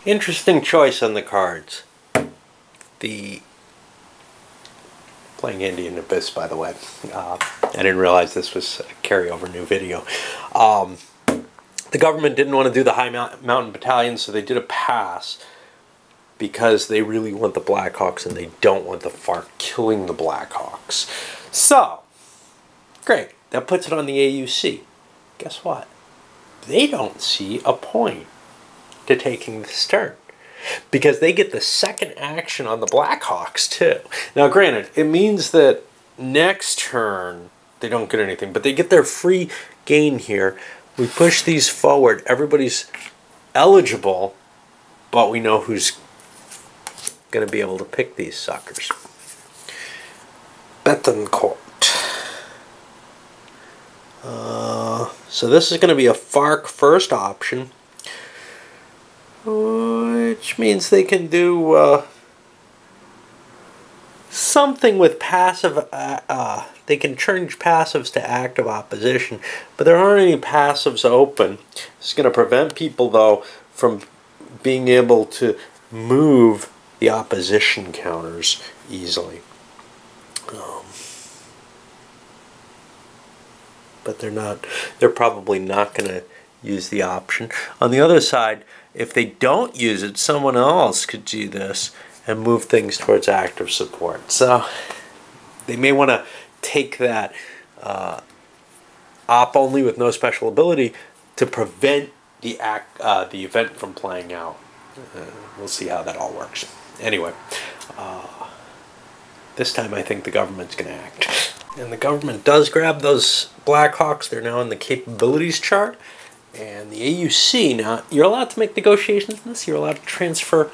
Interesting choice on the cards. The playing Andean Abyss, by the way. I didn't realize this was a carryover new video. The government didn't want to do the high mountain battalion, so they did a pass because they really want the Blackhawks and they don't want the FARC killing the Blackhawks. So, great. That puts it on the AUC. Guess what? They don't see a point to taking this turn because they get the second action on the Blackhawks too. Now, granted, it means that next turn they don't get anything, but they get their free gain here. We push these forward. Everybody's eligible, but we know who's going to be able to pick these suckers. Betancourt. So this is going to be a FARC first option, which means they can do something with passive. They can change passives to active opposition, but there aren't any passives open. It's going to prevent people, though, from being able to move the opposition counters easily. But they're probably not going to use the option. On the other side, if they don't use it, someone else could do this and move things towards active support. So they may want to take that op only with no special ability to prevent the event from playing out. We'll see how that all works. Anyway, this time I think the government's going to act. And the government does grab those Blackhawks. They're now in the capabilities chart. And the AUC, now, you're allowed to make negotiations in this. You're allowed to transfer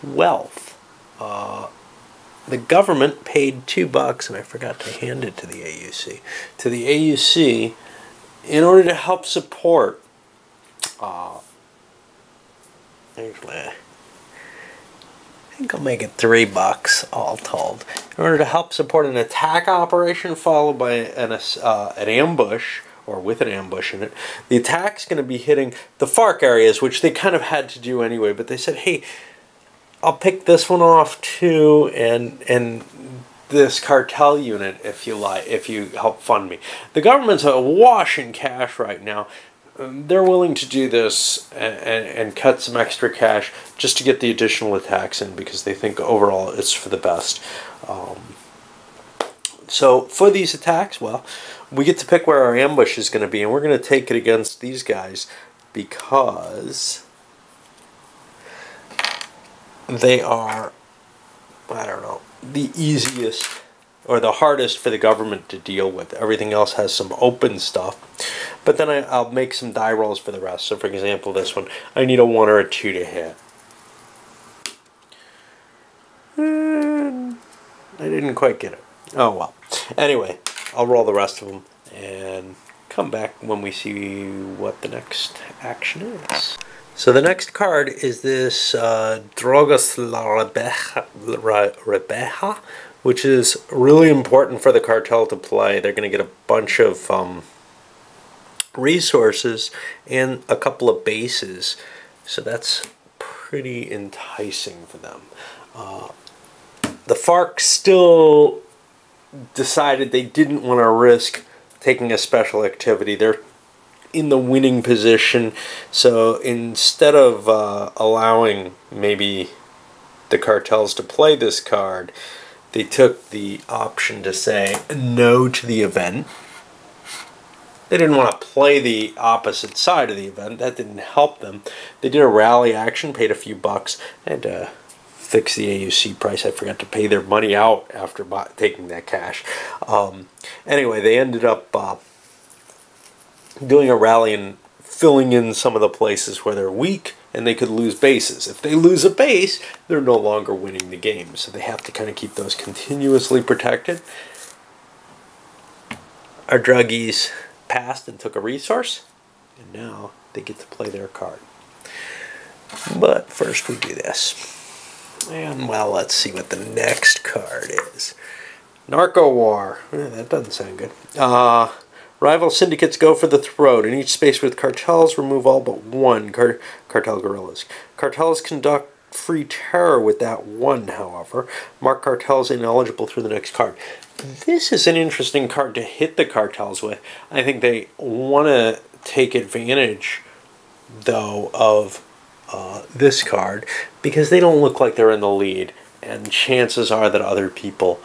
wealth. The government paid $2, and I forgot to hand it to the AUC. To the AUC, in order to help support... I think I'll make it $3 all told. In order to help support an attack operation followed by an ambush, or with an ambush in it, the attack's going to be hitting the FARC areas, which they kind of had to do anyway. But they said, hey, I'll pick this one off too, and this cartel unit if you help fund me. The government's awash in cash right now. They're willing to do this and cut some extra cash just to get the additional attacks in because they think overall it's for the best. So for these attacks, well, we get to pick where our ambush is going to be, and we're going to take it against these guys because they are, I don't know, the easiest or the hardest for the government to deal with. Everything else has some open stuff. But then I'll make some die rolls for the rest. So for example, this one, I need a 1 or a 2 to hit. And I didn't quite get it. Oh well. Anyway, I'll roll the rest of them and come back when we see what the next action is. So the next card is this Drogas la Rebeja, which is really important for the cartel to play. They're going to get a bunch of resources and a couple of bases, so that's pretty enticing for them. The FARC still decided they didn't want to risk taking a special activity. They're in the winning position, so instead of allowing maybe the cartels to play this card, they took the option to say no to the event. They didn't want to play the opposite side of the event. That didn't help them. They did a rally action, paid a few bucks, and fix the AUC price. I forgot to pay their money out after taking that cash. Anyway, they ended up doing a rally and filling in some of the places where they're weak, and they could lose bases. If they lose a base, they're no longer winning the game. So they have to kind of keep those continuously protected. Our druggies passed and took a resource, and now they get to play their card. But first we do this. And well, let's see what the next card is. Narco War. That doesn't sound good. Rival syndicates go for the throat. In each space with cartels, remove all but one. Cartel guerrillas. Cartels conduct free terror with that one, however. Mark cartels ineligible through the next card. This is an interesting card to hit the cartels with. I think they want to take advantage, though, of this card because they don't look like they're in the lead, and chances are that other people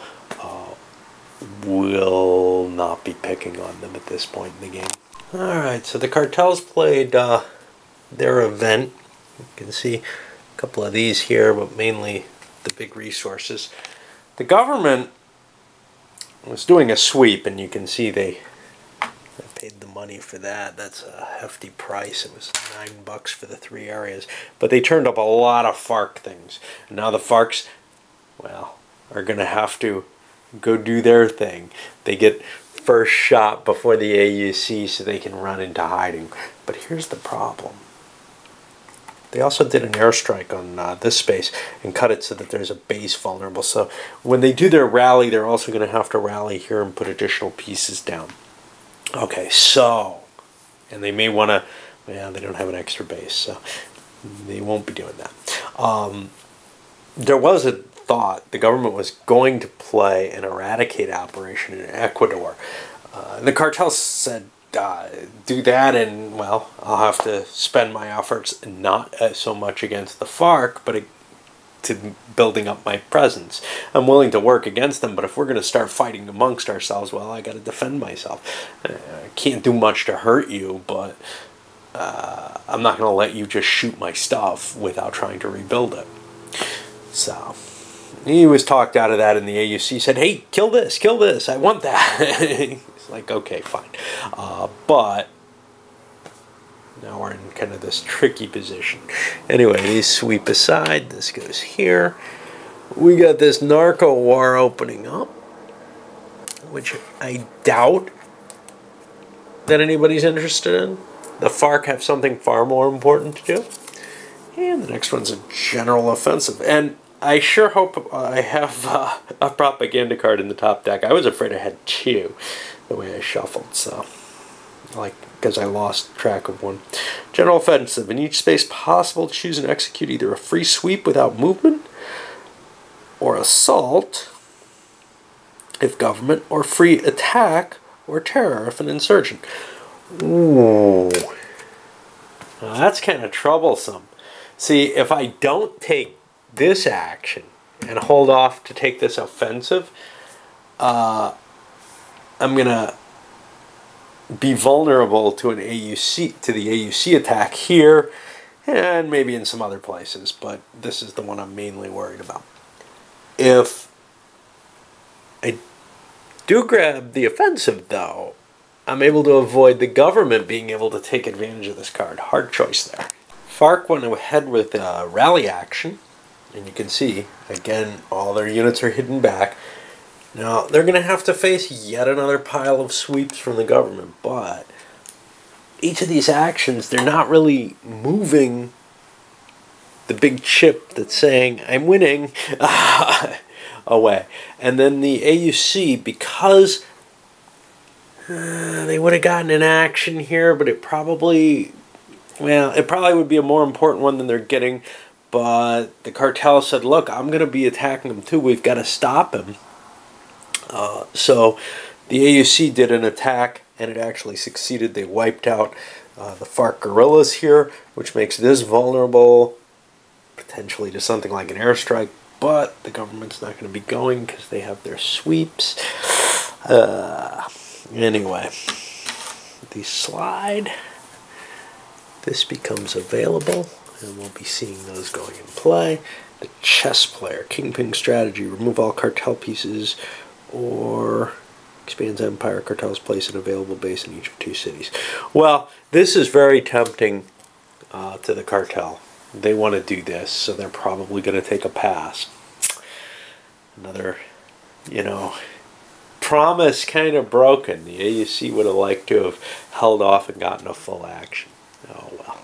will not be picking on them at this point in the game. Alright, so the cartels played their event. You can see a couple of these here, but mainly the big resources. The government was doing a sweep, and you can see they paid the money for that. That's a hefty price. It was $9 for the 3 areas. But they turned up a lot of FARC things. And now the FARCs, well, are going to have to go do their thing. They get first shot before the AUC so they can run into hiding. But here's the problem. They also did an airstrike on this space and cut it so that there's a base vulnerable. So when they do their rally, they're also going to have to rally here and put additional pieces down. Okay, so, and they may want to, well, they don't have an extra base, so they won't be doing that. There was a thought the government was going to play an eradicate operation in Ecuador. The cartels said, do that, and, well, I'll have to spend my efforts not so much against the FARC, but to building up my presence. I'm willing to work against them, but if we're going to start fighting amongst ourselves, well, I got to defend myself. I can't do much to hurt you, but I'm not going to let you just shoot my stuff without trying to rebuild it. So he was talked out of that, and the AUC said, hey, kill this, I want that. It's like, okay, fine. But now we're in kind of this tricky position. Anyway, these sweep aside. This goes here. We got this narco war opening up, which I doubt that anybody's interested in. The FARC have something far more important to do. And the next one's a general offensive. And I sure hope I have a propaganda card in the top deck. I was afraid I had 2 the way I shuffled, so, like, because I lost track of one. General offensive. In each space possible, choose and execute either a free sweep without movement, or assault, if government, or free attack or terror if an insurgent. Ooh. Now that's kind of troublesome. See, if I don't take this action and hold off to take this offensive, I'm going to be vulnerable to an AUC, to the AUC attack here, and maybe in some other places, but this is the one I'm mainly worried about. If I do grab the offensive, though, I'm able to avoid the government being able to take advantage of this card. Hard choice there. FARC went ahead with a rally action, and you can see, again, all their units are hidden back. Now, they're going to have to face yet another pile of sweeps from the government, but each of these actions, they're not really moving the big chip that's saying, I'm winning, away. And then the AUC, because they would have gotten an action here, but it probably, well, it probably would be a more important one than they're getting, but the cartel said, look, I'm going to be attacking him too, we've got to stop him. So the AUC did an attack, and it actually succeeded. They wiped out the FARC guerrillas here, which makes this vulnerable potentially to something like an airstrike, but the government's not going to be going because they have their sweeps. Anyway, the slide, this becomes available, and we'll be seeing those going in play. The chess player, kingpin strategy, remove all cartel pieces, or expands empire. Cartels place an available base in each of 2 cities. Well, this is very tempting to the cartel. They want to do this, so they're probably going to take a pass. Another, you know, promise kind of broken. The AUC would have liked to have held off and gotten a full action. Oh well.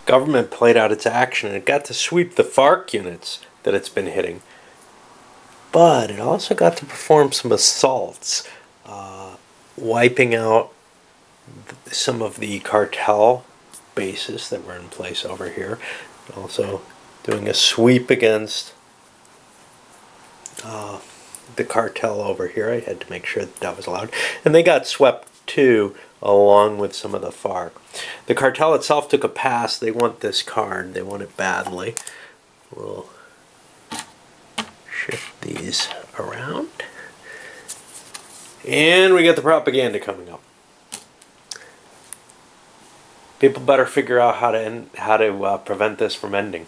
Government played out its action, and it got to sweep the FARC units that it's been hitting. But it also got to perform some assaults, wiping out some of the cartel bases that were in place over here. Also doing a sweep against the cartel over here. I had to make sure that that was allowed. And they got swept too, along with some of the FARC. The cartel itself took a pass. They want this card. They want it badly. We'll shift these around. And we got the propaganda coming up. People better figure out how to prevent this from ending,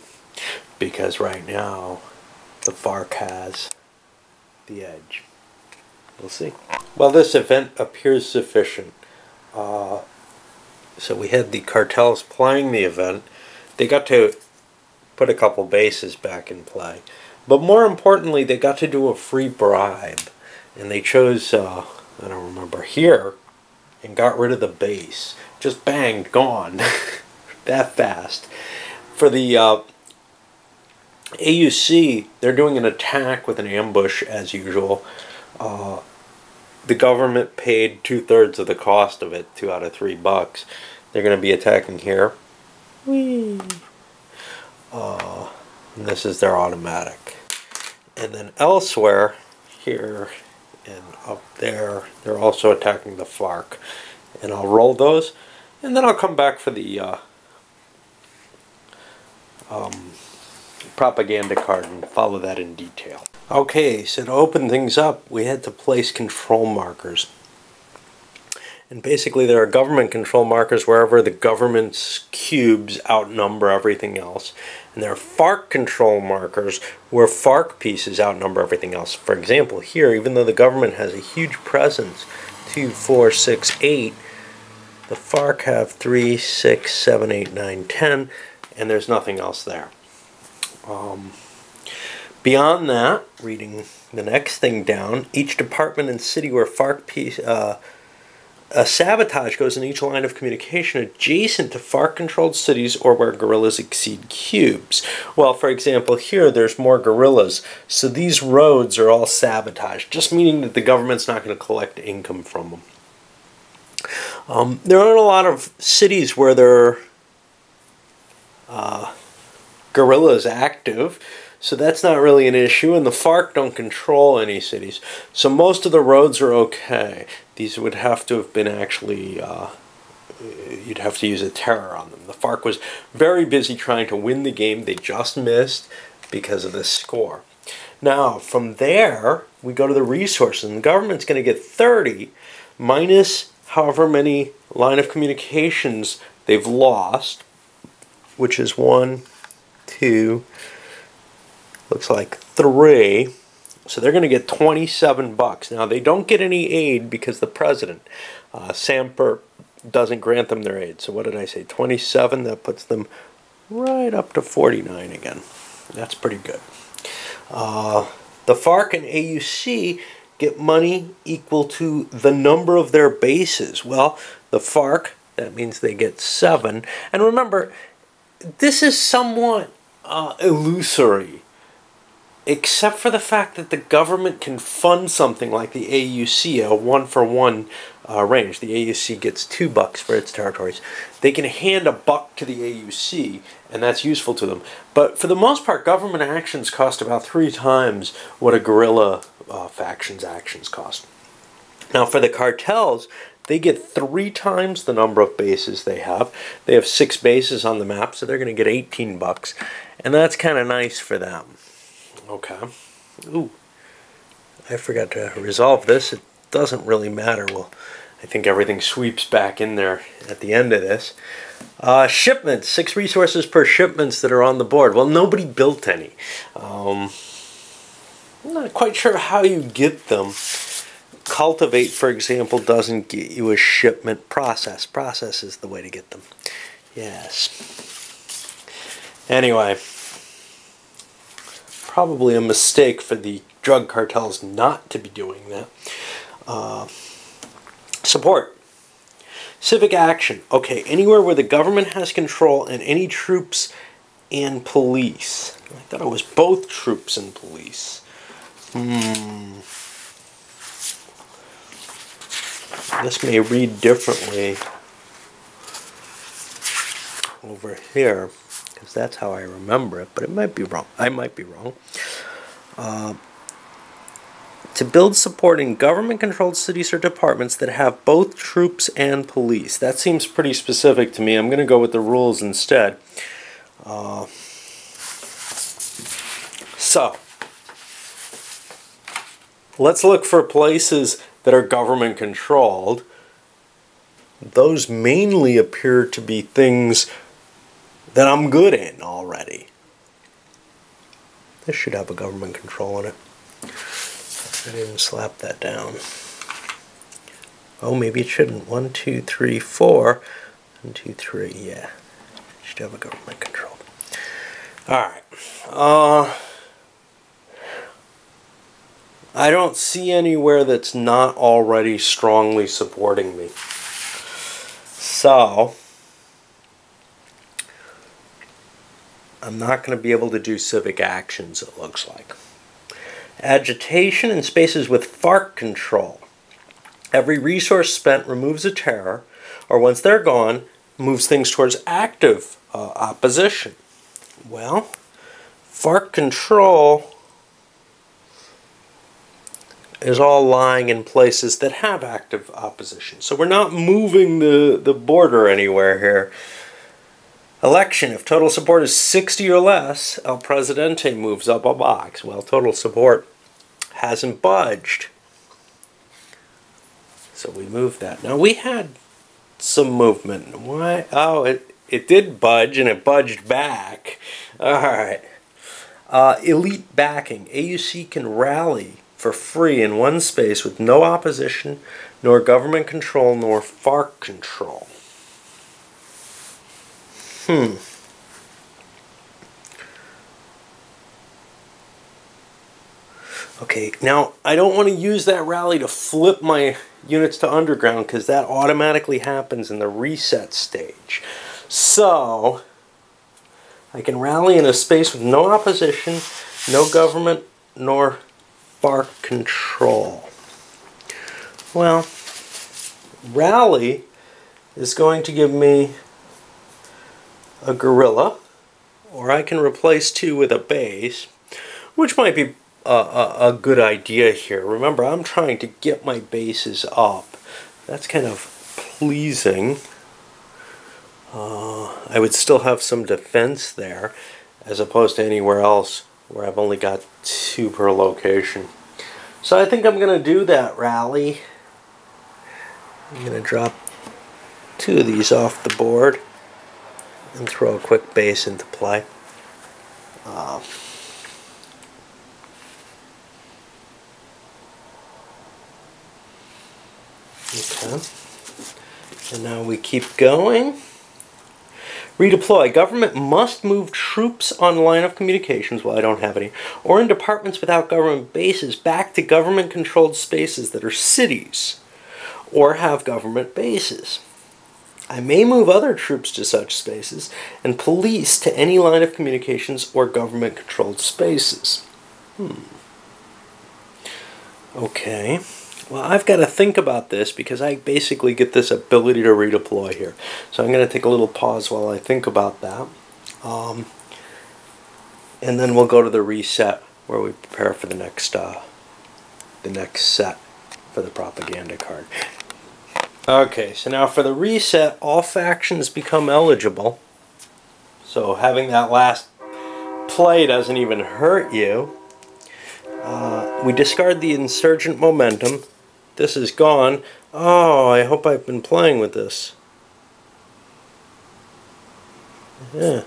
because right now the FARC has the edge. We'll see. Well, this event appears sufficient. So we had the cartels playing the event. They got to put a couple bases back in play, but more importantly, they got to do a free bribe, and they chose I don't remember here, and got rid of the base. Just bang, gone. That fast. For the AUC, they're doing an attack with an ambush as usual. The government paid 2/3 of the cost of it, 2 out of $3. They're going to be attacking here. Whee! And this is their automatic. And then elsewhere, here and up there, they're also attacking the FARC. And I'll roll those, and then I'll come back for the propaganda card and follow that in detail. Okay, so to open things up, we had to place control markers. And basically there are government control markers wherever the government's cubes outnumber everything else. And there are FARC control markers where FARC pieces outnumber everything else. For example, here, even though the government has a huge presence, 2, 4, 6, 8, the FARC have 3, 6, 7, 8, 9, 10, and there's nothing else there. Beyond that, reading the next thing down, each department and city where FARC piece, a sabotage goes in each line of communication adjacent to FARC-controlled cities or where guerrillas exceed cubes. Well, for example, here there's more guerrillas, so these roads are all sabotaged, just meaning that the government's not going to collect income from them. There aren't a lot of cities where there are guerrillas active, so that's not really an issue, and the FARC don't control any cities. So most of the roads are okay. These would have to have been actually, you'd have to use a terror on them. The FARC was very busy trying to win the game. They just missed because of this score. Now, from there, we go to the resources, and the government's going to get 30 minus however many line of communications they've lost, which is 1, 2, looks like 3. So they're going to get $27. Now, they don't get any aid because the president, Samper, doesn't grant them their aid. So what did I say? 27, that puts them right up to 49 again. That's pretty good. The FARC and AUC get money equal to the number of their bases. Well, the FARC, that means they get 7. And remember, this is somewhat illusory, except for the fact that the government can fund something like the AUC, a 1-for-1 range. The AUC gets $2 for its territories. They can hand $1 to the AUC, and that's useful to them. But for the most part, government actions cost about 3 times what a guerrilla faction's actions cost. Now, for the cartels, they get 3 times the number of bases they have. They have 6 bases on the map, so they're going to get $18, and that's kind of nice for them. Okay. Ooh, I forgot to resolve this. It doesn't really matter. Well, I think everything sweeps back in there at the end of this. Shipments, 6 resources per shipments that are on the board. Well, nobody built any. I'm not quite sure how you get them. Cultivate, for example, doesn't get you a shipment. Process. Process is the way to get them. Yes. Anyway, probably a mistake for the drug cartels not to be doing that. Support. Civic action. Okay, anywhere where the government has control and any troops and police. I thought it was both troops and police. This may read differently over here, because that's how I remember it, but it might be wrong. I might be wrong. To build support in government-controlled cities or departments that have both troops and police. That seems pretty specific to me. I'm going to go with the rules instead. So, let's look for places that are government-controlled. Those mainly appear to be things that I'm good in already. This should have a government control in it. I didn't slap that down. Oh, maybe it shouldn't. 1, 2, 3, 4. 1, 2, 3. Yeah. It should have a government control. Alright. I don't see anywhere that's not already strongly supporting me. So, I'm not going to be able to do civic actions, it looks like. Agitation in spaces with FARC control. Every resource spent removes a terror, or once they're gone, moves things towards active opposition. Well, FARC control is all lying in places that have active opposition. So we're not moving the border anywhere here. Election, if total support is 60 or less, El Presidente moves up a box. Well, total support hasn't budged. So we moved that. Now we had some movement. Why? Oh, it did budge and it budged back. Alright. Elite backing. AUC can rally for free in one space with no opposition, nor government control, nor FARC control. Okay, now I don't want to use that rally to flip my units to underground because that automatically happens in the reset stage. So, I can rally in a space with no opposition, no government, nor FARC control. Well, rally is going to give me a guerrilla, or I can replace 2 with a base, which might be a good idea here. Remember, I'm trying to get my bases up. That's kind of pleasing. I would still have some defense there, as opposed to anywhere else where I've only got 2 per location. So I think I'm going to do that rally. I'm going to drop 2 of these off the board and throw a quick base into play. Okay. And now we keep going. Redeploy. Government must move troops on line of communications, well I don't have any, or in departments without government bases back to government-controlled spaces that are cities or have government bases. I may move other troops to such spaces and police to any line of communications or government-controlled spaces. Okay. Well, I've got to think about this because I basically get this ability to redeploy here. So I'm going to take a little pause while I think about that. And then we'll go to the reset where we prepare for the next set for the propaganda card. Okay, so now for the reset, all factions become eligible. So having that last play doesn't even hurt you. We discard the insurgent momentum. This is gone. Oh, I hope I've been playing with this. Yeah.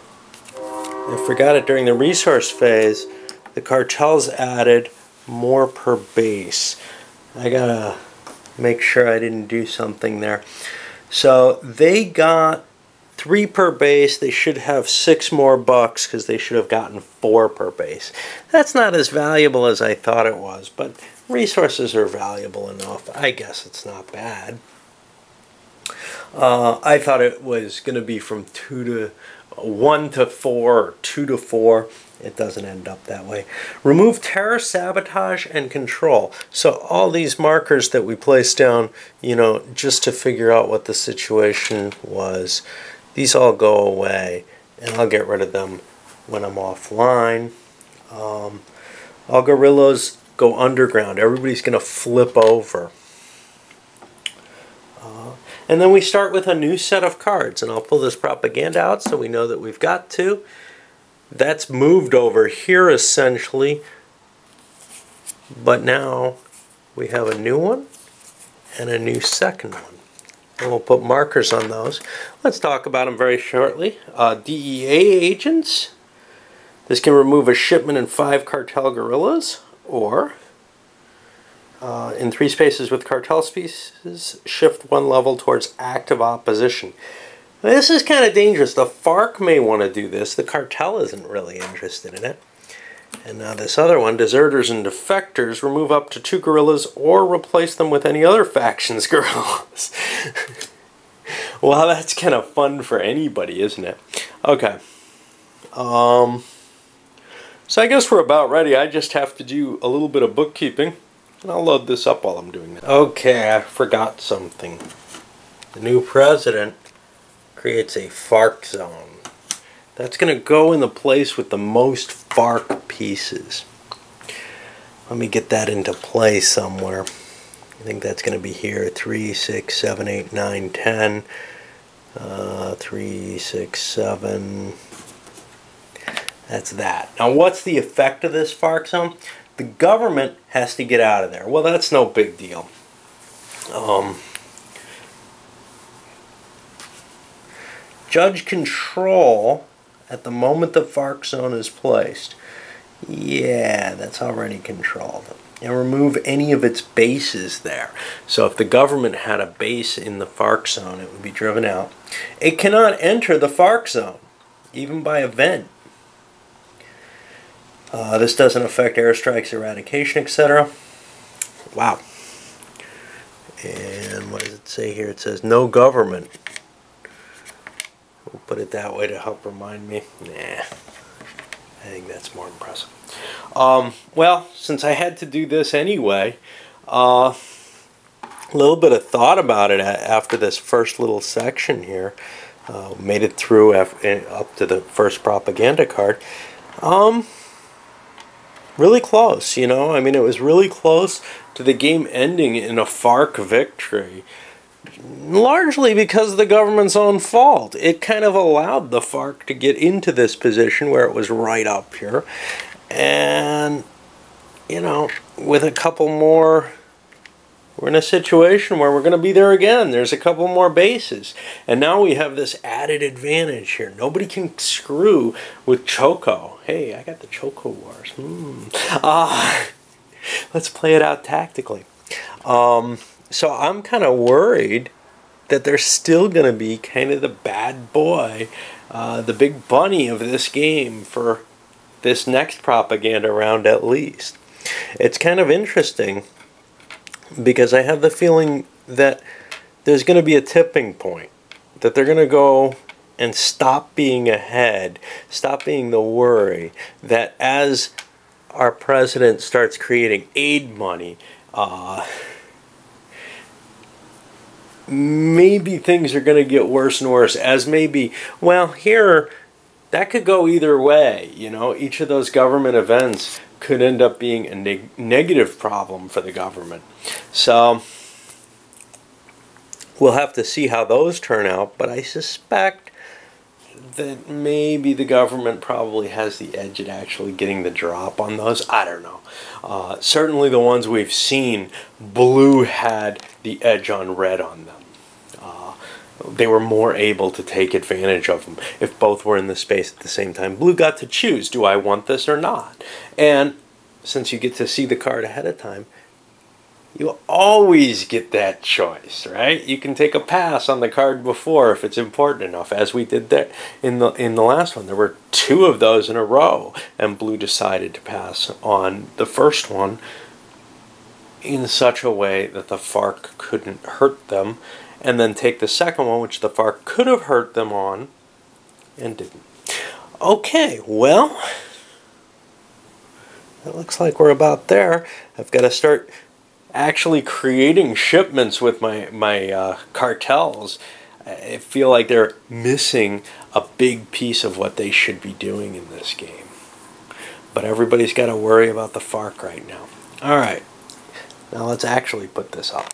I forgot it during the resource phase. The cartels added more per base. I gotta make sure I didn't do something there. So they got 3 per base. They should have 6 more bucks because they should have gotten 4 per base. That's not as valuable as I thought it was, but resources are valuable enough. I guess it's not bad. I thought it was going to be from 1 to 4 or 2 to 4. It doesn't end up that way. Remove terror, sabotage, and control. So all these markers that we placed down, you know, just to figure out what the situation was. these all go away, and I'll get rid of them when I'm offline. All guerrillas go underground. Everybody's going to flip over. And then we start with a new set of cards, and I'll pull this propaganda out so we know that we've got two. That's moved over here essentially, but now we have a new one and a new second one. And we'll put markers on those. Let's talk about them very shortly. DEA agents. This can remove a shipment and 5 cartel guerrillas, or in 3 spaces with cartel species, shift 1 level towards active opposition. Now, this is kind of dangerous. The FARC may want to do this. The cartel isn't really interested in it. And now this other one, deserters and defectors, remove up to 2 guerrillas or replace them with any other faction's guerrillas. Well, that's kind of fun for anybody, isn't it? Okay. So I guess we're about ready. I just have to do a little bit of bookkeeping. And I'll load this up while I'm doing that. Okay, I forgot something. The new president creates a FARC zone. That's going to go in the place with the most FARC pieces. Let me get that into play somewhere. I think that's going to be here. 3, 6, 7, 8, 9, 10. 3, 6, 7. That's that. Now what's the effect of this FARC zone? The government has to get out of there. Well, that's no big deal. Judge control at the moment the FARC zone is placed. Yeah, that's already controlled. And remove any of its bases there. So if the government had a base in the FARC zone, it would be driven out. It cannot enter the FARC zone, even by event. This doesn't affect airstrikes, eradication, etc. Wow. And what does it say here? It says no government. We'll put it that way to help remind me. Nah, I think that's more impressive. Well, since I had to do this anyway, a little bit of thought about it after this first little section here. Made it through up to the first propaganda card. Really close, you know. I mean, it was really close to the game ending in a FARC victory. Largely because of the government's own fault. It kind of allowed the FARC to get into this position where it was right up here. And, you know, with a couple more, we're in a situation where we're going to be there again. There's a couple more bases. And now we have this added advantage here. Nobody can screw with Choco. Hey, I got the Choco Wars. Let's play it out tactically. So I'm kind of worried that they're still going to be kind of the bad boy, the big bunny of this game for this next propaganda round at least. It's kind of interesting because I have the feeling that there's going to be a tipping point, that they're going to go and stop being ahead, stop being the worry, that as our president starts creating aid money, maybe things are going to get worse and worse, as maybe, well, here, that could go either way, you know. Each of those government events could end up being a negative problem for the government. So, we'll have to see how those turn out, but I suspect that maybe the government probably has the edge at actually getting the drop on those. I don't know. Certainly the ones we've seen, blue had the edge on red on them. They were more able to take advantage of them if both were in the space at the same time. Blue got to choose, do I want this or not? And since you get to see the card ahead of time, you always get that choice, right? You can take a pass on the card before if it's important enough, as we did there in the last one. There were 2 of those in a row, and blue decided to pass on the first one in such a way that the FARC couldn't hurt them, and then take the second one, which the FARC could have hurt them on, and didn't. Okay, well, it looks like we're about there. I've got to start actually creating shipments with my cartels. I feel like they're missing a big piece of what they should be doing in this game. But everybody's got to worry about the FARC right now. All right, now let's actually put this up.